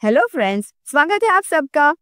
Hello friends, स्वागत है आप सबका।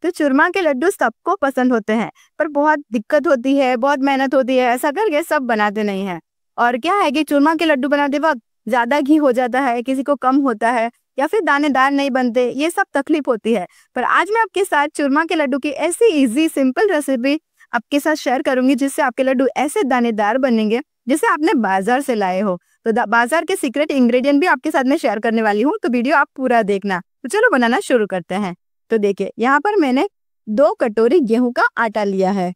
तो चूरमा के लड्डू सबको पसंद होते हैं, पर बहुत दिक्कत होती है, बहुत मेहनत होती है, ऐसा करके सब बनाते नहीं हैं। और क्या है कि चूरमा के लड्डू बनाते वक्त ज्यादा घी हो जाता है, किसी को कम होता है, या फिर दानेदार नहीं बनते, ये सब तकलीफ होती है। पर आज मैं आपके साथ चूरमा के लड्डू की ऐसी इजी सिंपल रेसिपी आपके साथ शेयर करूंगी, जिससे आपके लड्डू ऐसे दानेदार बनेंगे जिसे आपने बाजार से लाए हो। तो बाजार के सीक्रेट इंग्रेडिएंट भी आपके साथ में शेयर करने वाली हूँ, तो वीडियो आप पूरा देखना। तो चलो बनाना शुरू करते हैं। तो देखिए, यहाँ पर मैंने 2 कटोरी गेहूं का आटा लिया है।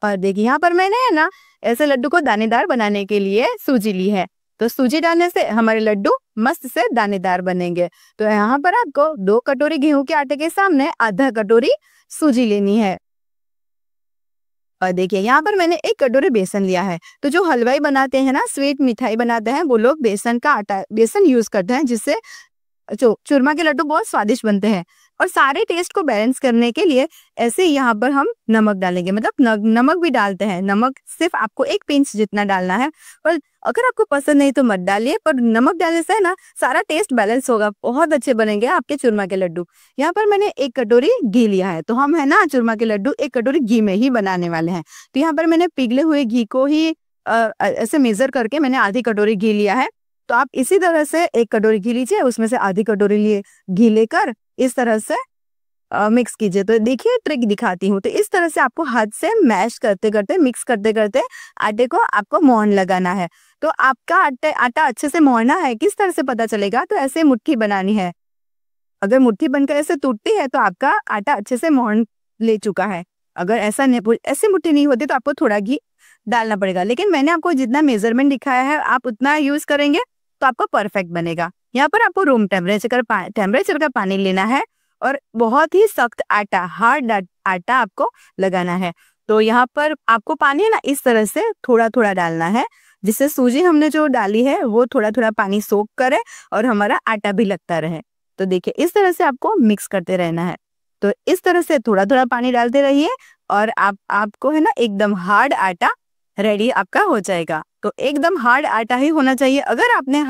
और देखिए, यहाँ पर मैंने है ना ऐसे लड्डू को दानेदार बनाने के लिए सूजी ली है। तो सूजी डालने से हमारे लड्डू मस्त से दानेदार बनेंगे। तो यहाँ पर आपको 2 कटोरी गेहूं के आटे के सामने आधा कटोरी सूजी लेनी है। और देखिए, यहाँ पर मैंने 1 कटोरी बेसन लिया है। तो जो हलवाई बनाते हैं ना, स्वीट मिठाई बनाते हैं, वो लोग बेसन यूज करते हैं, जिससे चूरमा के लड्डू बहुत स्वादिष्ट बनते हैं। और सारे टेस्ट को बैलेंस करने के लिए ऐसे यहाँ पर हम नमक डालेंगे, मतलब नमक भी डालते हैं। नमक सिर्फ आपको 1 पिंच जितना डालना है, और अगर आपको पसंद नहीं तो मत डालिए, पर नमक डालने से ना सारा टेस्ट बैलेंस होगा, बहुत अच्छे बनेंगे आपके चूरमा के लड्डू। यहाँ पर मैंने 1 कटोरी घी लिया है। तो हम है ना चूरमा के लड्डू 1 कटोरी घी में ही बनाने वाले हैं। तो यहाँ पर मैंने पिघले हुए घी को ही ऐसे मेजर करके मैंने आधी कटोरी घी लिया है। तो आप इसी तरह से 1 कटोरी घी लीजिए, उसमें से आधी कटोरी लिए घी लेकर इस तरह से मिक्स कीजिए। तो देखिए, ट्रिक दिखाती हूँ। तो इस तरह से आपको हाथ से मैश करते करते, मिक्स करते करते आटे को आपको मोहन लगाना है। तो आपका आटा अच्छे से मोहना है, किस तरह से पता चलेगा? तो ऐसे मुट्ठी बनानी है। अगर मुट्ठी बनकर ऐसे टूटती है तो आपका आटा अच्छे से मोहन ले चुका है। अगर ऐसे मुट्ठी नहीं होती तो आपको थोड़ा घी डालना पड़ेगा। लेकिन मैंने आपको जितना मेजरमेंट दिखाया है, आप उतना यूज करेंगे तो आपको परफेक्ट बनेगा। यहाँ पर आपको रूम टेम्परेचर का पानी लेना है, और बहुत ही सख्त आटा, हार्ड आटा आपको लगाना है। तो यहाँ पर आपको पानी है ना इस तरह से थोड़ा थोड़ा डालना है, जिससे सूजी हमने जो डाली है वो थोड़ा थोड़ा पानी सोख करे और हमारा आटा भी लगता रहे। तो देखिए, इस तरह से आपको मिक्स करते रहना है। तो इस तरह से थोड़ा थोड़ा पानी डालते रहिए, और आपको है ना एकदम हार्ड आटा रेडी आपका हो जाएगा। तो एकदम हार्ड आटा ही होना चाहिए। अगर आपने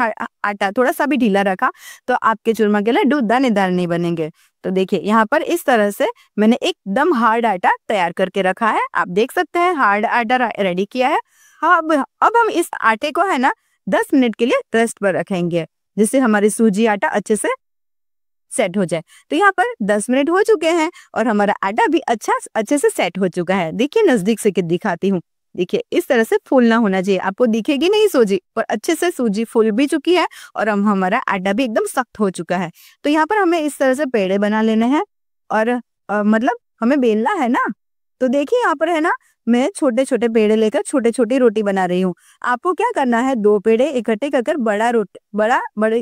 आटा थोड़ा सा भी ढीला रखा तो आपके चूरमा के लड्डू दानेदार नहीं बनेंगे। तो देखिए, यहाँ पर इस तरह से मैंने एकदम हार्ड आटा तैयार करके रखा है। आप देख सकते हैं हार्ड आटा रेडी किया है। अब हम इस आटे को है ना 10 मिनट के लिए रेस्ट पर रखेंगे, जिससे हमारी सूजी आटा अच्छे से सेट हो जाए। तो यहाँ पर 10 मिनट हो चुके हैं और हमारा आटा भी अच्छे से सेट हो चुका है। देखिए, नजदीक से दिखाती हूँ। देखिए, इस तरह से फूलना होना चाहिए, आपको दिखेगी नहीं सूजी, पर अच्छे से सूजी फूल भी चुकी है और हमारा आटा भी एकदम सख्त हो चुका है। तो यहाँ पर हमें इस तरह से पेड़े बना लेने हैं, और मतलब हमें बेलना है ना। तो देखिए, यहाँ पर है ना मैं छोटे छोटे पेड़े लेकर छोटे छोटी रोटी बना रही हूँ। आपको क्या करना है, 2 पेड़े इकट्ठे कर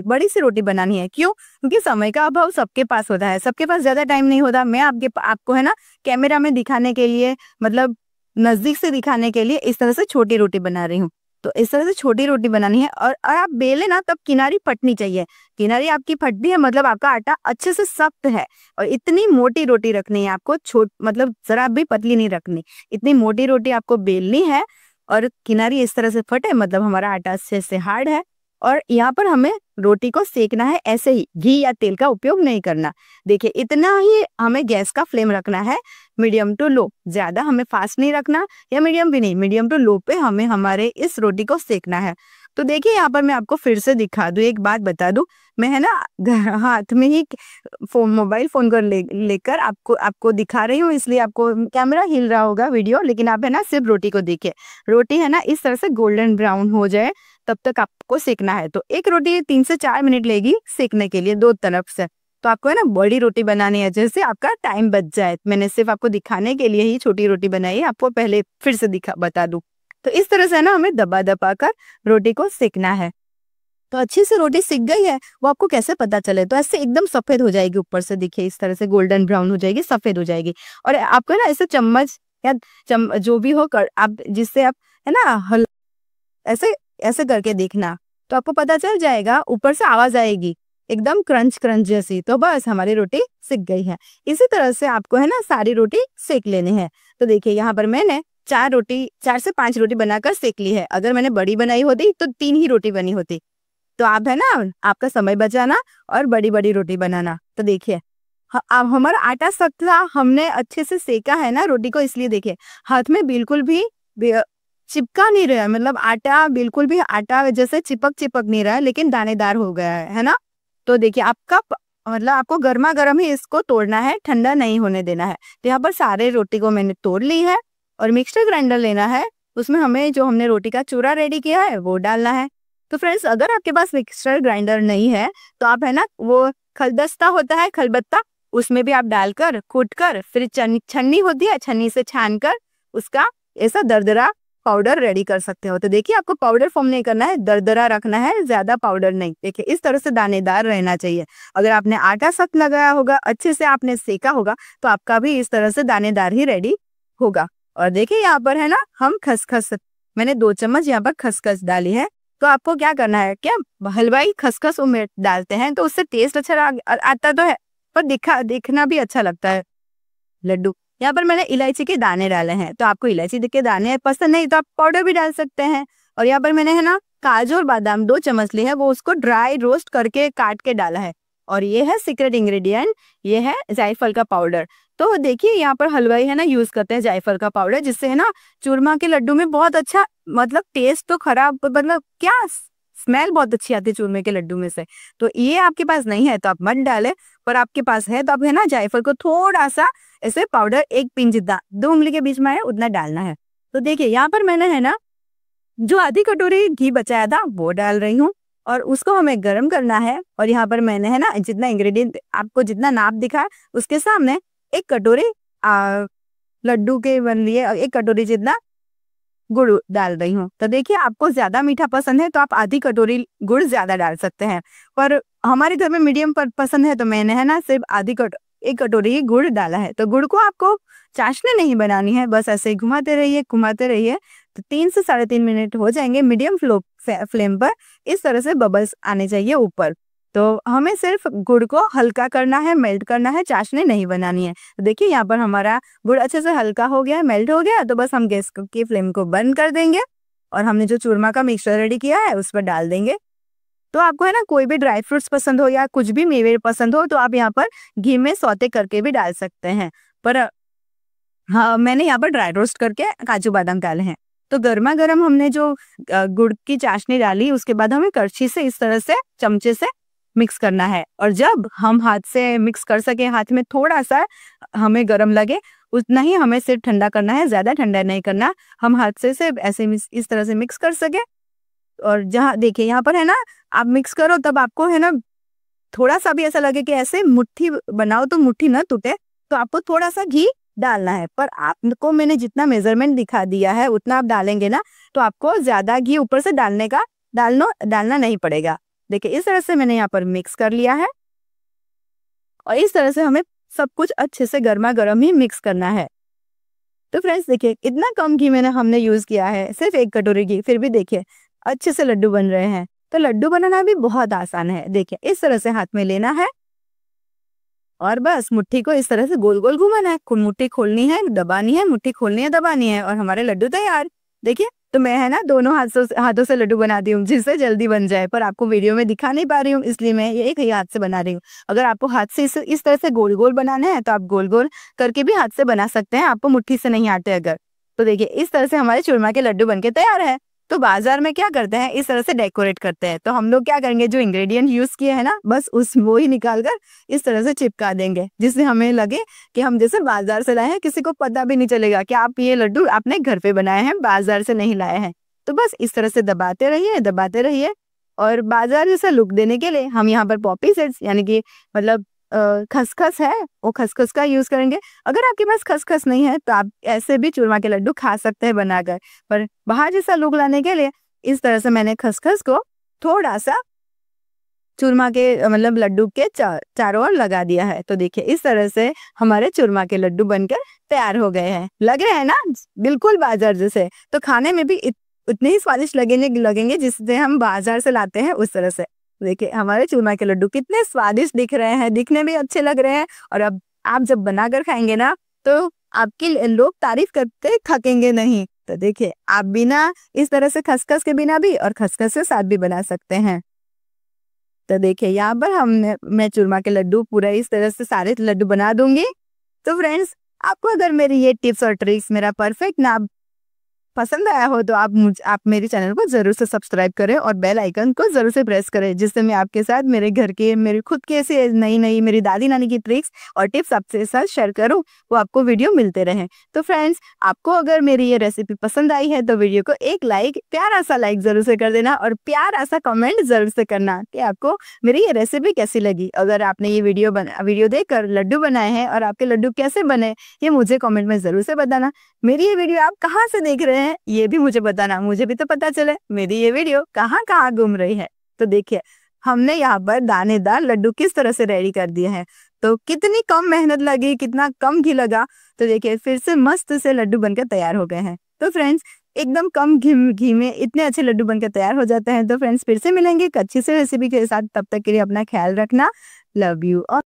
बड़ी सी रोटी बनानी है। क्यों? क्योंकि समय का अभाव सबके पास होता है, सबके पास ज्यादा टाइम नहीं होता। मैं आपको है ना कैमरा में दिखाने के लिए, मतलब नजदीक से दिखाने के लिए इस तरह से छोटी रोटी बना रही हूँ। तो इस तरह से छोटी रोटी बनानी है, और आप बेले ना तब किनारी फटनी चाहिए। किनारी आपकी फटती है मतलब आपका आटा अच्छे से सख्त है। और इतनी मोटी रोटी रखनी है आपको, मतलब जरा भी पतली नहीं रखनी, इतनी मोटी रोटी आपको बेलनी है। और किनारी इस तरह से फटे मतलब हमारा आटा अच्छे से हार्ड है। और यहाँ पर हमें रोटी को सेकना है, ऐसे ही घी या तेल का उपयोग नहीं करना। देखिए, इतना ही हमें गैस का फ्लेम रखना है, मीडियम टू लो। ज्यादा हमें फास्ट नहीं रखना, या मीडियम भी नहीं, मीडियम टू लो पे हमें हमारे इस रोटी को सेकना है। तो देखिए, यहाँ पर मैं आपको फिर से दिखा दूं, एक बात बता दूं। मैं है ना हाथ में ही मोबाइल फोन को लेकर आपको दिखा रही हूँ, इसलिए आपको कैमरा हिल रहा होगा वीडियो, लेकिन आप है ना सिर्फ रोटी को देखिए। रोटी है ना इस तरह से गोल्डन ब्राउन हो जाए तब तक आपको सेकना है। तो एक रोटी 3 से 4 मिनट लेगी सेकने के लिए, 2 तरफ से। तो आपको है ना बड़ी रोटी बनानी है, जैसे आपका टाइम बच जाए। मैंने सिर्फ आपको दिखाने के लिए ही छोटी रोटी बनाई है, आपको पहले फिर से बता दूं। तो इस तरह से ना हमें दबा दबा कर रोटी को सेकना है। तो अच्छी से रोटी सिक गई है, वो आपको कैसे पता चले? तो ऐसे एकदम सफेद हो जाएगी, ऊपर से देखिए इस तरह से गोल्डन ब्राउन हो जाएगी, सफेद हो जाएगी। और आपको ना ऐसे चम्मच या जो भी हो कर आप, जिससे आप है ना ऐसे ऐसे करके देखना, तो आपको पता चल जाएगा। ऊपर से आवाज आएगी एकदम क्रंच क्रंच जैसी, तो बस हमारी रोटी सिक गई है। इसी तरह से आपको है ना सारी रोटी सेक लेनी है। तो देखिए, यहाँ पर मैंने 4 से 5 रोटी बनाकर सेक ली है। अगर मैंने बड़ी बनाई होती तो 3 ही रोटी बनी होती। तो आप है ना आपका समय बचाना और बड़ी बड़ी रोटी बनाना। तो देखिए अब हमारा आटा सख्त था, हमने अच्छे से सेका है ना रोटी को, इसलिए देखिए हाथ में बिल्कुल भी चिपका नहीं रहा, मतलब आटा बिल्कुल भी आटा जैसे चिपक चिपक नहीं रहा है, लेकिन दानेदार हो गया है ना। तो देखिए आपका मतलब आपको गर्मा गर्म ही इसको तोड़ना है, ठंडा नहीं होने देना है। तो यहाँ पर सारे रोटी को मैंने तोड़ ली है और मिक्सर ग्राइंडर लेना है, उसमें हमें जो हमने रोटी का चूरा रेडी किया है वो डालना है। तो फ्रेंड्स अगर आपके पास मिक्सर ग्राइंडर नहीं है तो आप है ना वो खलदस्ता होता है, खलबत्ता, उसमें भी आप डालकर कूट कर फिर छन्नी होती है, छन्नी से छान कर उसका ऐसा दरदरा पाउडर रेडी कर सकते हो। तो देखिए आपको पाउडर फॉर्म नहीं करना है, दरदरा रखना है, ज्यादा पाउडर नहीं। देखिए इस तरह से दानेदार रहना चाहिए। अगर आपने आटा सख्त लगाया होगा, अच्छे से आपने सेका होगा, तो आपका भी इस तरह से दानेदार ही रेडी होगा। और देखिए यहाँ पर है ना हम खसखस, मैंने 2 चम्मच यहाँ पर खसखस डाली है। तो आपको क्या करना है, क्या हलवाई खसखस में डालते हैं तो उससे टेस्ट अच्छा आता तो है, पर दिखना भी अच्छा लगता है लड्डू। यहाँ पर मैंने इलायची के दाने डाले हैं, तो आपको इलायची के दाने पसंद नहीं तो आप पाउडर भी डाल सकते हैं। और यहाँ पर मैंने है ना काजू और बादाम 2 चम्मच लिए है, वो उसको ड्राई रोस्ट करके काट के डाला है। और ये है सीक्रेट इंग्रेडिएंट, ये है जायफल का पाउडर। तो देखिए यहाँ पर हलवाई है ना यूज करते हैं जायफल का पाउडर, जिससे है ना चूरमा के लड्डू में बहुत अच्छा, मतलब टेस्ट तो खराब, मतलब क्या स्मेल बहुत अच्छी आती है चूरमे के लड्डू में से। तो ये आपके पास नहीं है तो आप मत डालें, पर आपके पास है तो आप है ना जायफल को थोड़ा सा ऐसे पाउडर 1 पिंच जितना 2 उंगली के बीच में है उतना डालना है। तो देखिए यहाँ पर मैंने है ना जो आधी कटोरी घी बचाया था वो डाल रही हूँ और उसको हमें गर्म करना है। और यहाँ पर मैंने है ना जितना इंग्रेडिएंट आपको जितना नाप दिखा उसके सामने 1 कटोरी लड्डू के बन लिए 1 कटोरी जितना गुड़ डाल रही हूँ। तो देखिए आपको ज्यादा मीठा पसंद है तो आप आधी कटोरी गुड़ ज्यादा डाल सकते हैं, पर हमारे घर में मीडियम पसंद है तो मैंने है ना सिर्फ 1 कटोरी ही गुड़ डाला है। तो गुड़ को आपको चाशनी नहीं बनानी है, बस ऐसे ही घुमाते रहिए। तो 3 से 3.5 मिनट हो जाएंगे मीडियम फ्लेम पर। इस तरह से बबल्स आने चाहिए ऊपर। तो हमें सिर्फ गुड़ को हल्का करना है, मेल्ट करना है, चाशनी नहीं बनानी है। तो देखिए यहाँ पर हमारा गुड़ अच्छे से हल्का हो गया है, मेल्ट हो गया। तो बस हम गैस की फ्लेम को बंद कर देंगे और हमने जो चूरमा का मिक्सचर रेडी किया है उस पर डाल देंगे। तो आपको है ना कोई भी ड्राई फ्रूट्स पसंद हो या कुछ भी मेवे पसंद हो तो आप यहाँ पर घी में सौते करके भी डाल सकते हैं, पर हाँ मैंने यहाँ पर ड्राई रोस्ट करके काजू बादाम डाले हैं। तो गर्मा गर्म हमने जो गुड़ की चाशनी डाली उसके बाद हमें करछी से इस तरह से चमचे से मिक्स करना है। और जब हम हाथ से मिक्स कर सके, हाथ में थोड़ा सा हमें गर्म लगे उतना ही हमें सिर्फ ठंडा करना है, ज्यादा ठंडा नहीं करना। हम हाथ से सिर्फ ऐसे इस तरह से मिक्स कर सके। और जहाँ देखिए यहाँ पर है ना आप मिक्स करो तब आपको है ना थोड़ा सा भी ऐसा लगे कि ऐसे मुट्ठी बनाओ तो मुट्ठी ना टूटे, तो आपको थोड़ा सा घी डालना है। पर आपको मैंने जितना मेजरमेंट दिखा दिया है उतना आप डालेंगे ना तो आपको ज्यादा घी ऊपर से डालना नहीं पड़ेगा। देखिए इस तरह से मैंने यहाँ पर मिक्स कर लिया है और इस तरह से हमें सब कुछ अच्छे से गर्मा गर्म ही मिक्स करना है। तो फ्रेंड्स देखिए इतना कम घी हमने यूज किया है, सिर्फ 1 कटोरी घी, फिर भी देखिए अच्छे से लड्डू बन रहे हैं। तो लड्डू बनाना भी बहुत आसान है। देखिए इस तरह से हाथ में लेना है और बस मुट्ठी को इस तरह से गोल गोल घुमाना है, मुट्ठी खोलनी है दबानी है, मुट्ठी खोलनी है दबानी है और हमारे लड्डू तैयार। देखिए तो मैं है ना दोनों हाथों से लड्डू बनाती हूँ जिससे जल्दी बन जाए, पर आपको वीडियो में दिखा नहीं पा रही हूँ इसलिए मैं एक ही हाथ से बना रही हूँ। अगर आपको हाथ से इस तरह से गोल गोल बनाना है तो आप गोल गोल करके भी हाथ से बना सकते हैं, आपको मुट्ठी से नहीं आते अगर। तो देखिए इस तरह से हमारे चूरमा के लड्डू बनके तैयार है। तो बाजार में क्या करते हैं इस तरह से डेकोरेट करते हैं, तो हम लोग क्या करेंगे जो इंग्रेडिएंट यूज किए हैं ना बस वो ही निकाल कर इस तरह से चिपका देंगे, जिससे हमें लगे कि हम जैसे बाजार से लाए हैं, किसी को पता भी नहीं चलेगा कि आप ये लड्डू आपने घर पे बनाए हैं, बाजार से नहीं लाए हैं। तो बस इस तरह से दबाते रहिए और बाजार जैसा लुक देने के लिए हम यहाँ पर पॉपी सीड्स यानी कि मतलब खसखस है वो खसखस का यूज करेंगे। अगर आपके पास खसखस नहीं है तो आप ऐसे भी चूरमा के लड्डू खा सकते हैं बनाकर, पर बाहर जैसा लुक लाने के लिए इस तरह से मैंने खसखस को थोड़ा सा चूरमा के मतलब लड्डू के चारों ओर लगा दिया है। तो देखिए इस तरह से हमारे चूरमा के लड्डू बनकर तैयार हो गए हैं। लग रहे हैं ना बिल्कुल बाजार जैसे, तो खाने में भी उतने ही स्वादिष्ट लगेंगे जिससे हम बाजार से लाते हैं उस तरह से। देखिए हमारे चूरमा के लड्डू कितने स्वादिष्ट दिख रहे हैं, दिखने में अच्छे लग रहे हैं, और अब आप जब बनाकर खाएंगे ना तो आपके लोग तारीफ करते थकेंगे नहीं। तो देखिए आप बिना इस तरह से खसखस के बिना भी और खसखस के साथ भी बना सकते हैं। तो देखिए यहाँ पर मैं चूरमा के लड्डू पूरा इस तरह से सारे लड्डू बना दूंगी। तो फ्रेंड्स, आपको अगर मेरी ये टिप्स और ट्रिक्स, मेरा परफेक्ट नाप पसंद आया हो तो आप मेरे चैनल को जरूर से सब्सक्राइब करें और बेल आइकन को जरूर से प्रेस करें, जिससे मैं आपके साथ मेरे घर के, मेरे खुद के ऐसे नई मेरी दादी नानी की ट्रिक्स और टिप्स आपके साथ शेयर करूं, वो आपको वीडियो मिलते रहें। तो फ्रेंड्स, आपको अगर मेरी ये रेसिपी पसंद आई है तो वीडियो को एक लाइक, प्यारा सा लाइक जरूर से कर देना और प्यारा सा कमेंट जरूर से करना कि आपको मेरी ये रेसिपी कैसी लगी। अगर आपने ये वीडियो देखकर लड्डू बनाए हैं और आपके लड्डू कैसे बने, ये मुझे कमेंट में जरूर से बताना। मेरी ये वीडियो आप कहाँ से देख रहे हैं ये भी मुझे बताना, मुझे भी तो पता चले मेरी ये वीडियो कहाँ कहाँ घूम रही है। तो देखिए, हमने यहाँ पर दानेदार लड्डू किस तरह से रेडी कर दिए हैं। तो कितनी कम मेहनत लगी, कितना कम घी लगा। तो देखिए, फिर से मस्त से लड्डू बनकर तैयार हो गए हैं। तो फ्रेंड्स, एकदम कम घी में इतने अच्छे लड्डू बनकर तैयार हो जाते हैं। तो फ्रेंड्स, फिर से मिलेंगे एक अच्छी सी रेसिपी के साथ। तब तक के लिए अपना ख्याल रखना। Love you.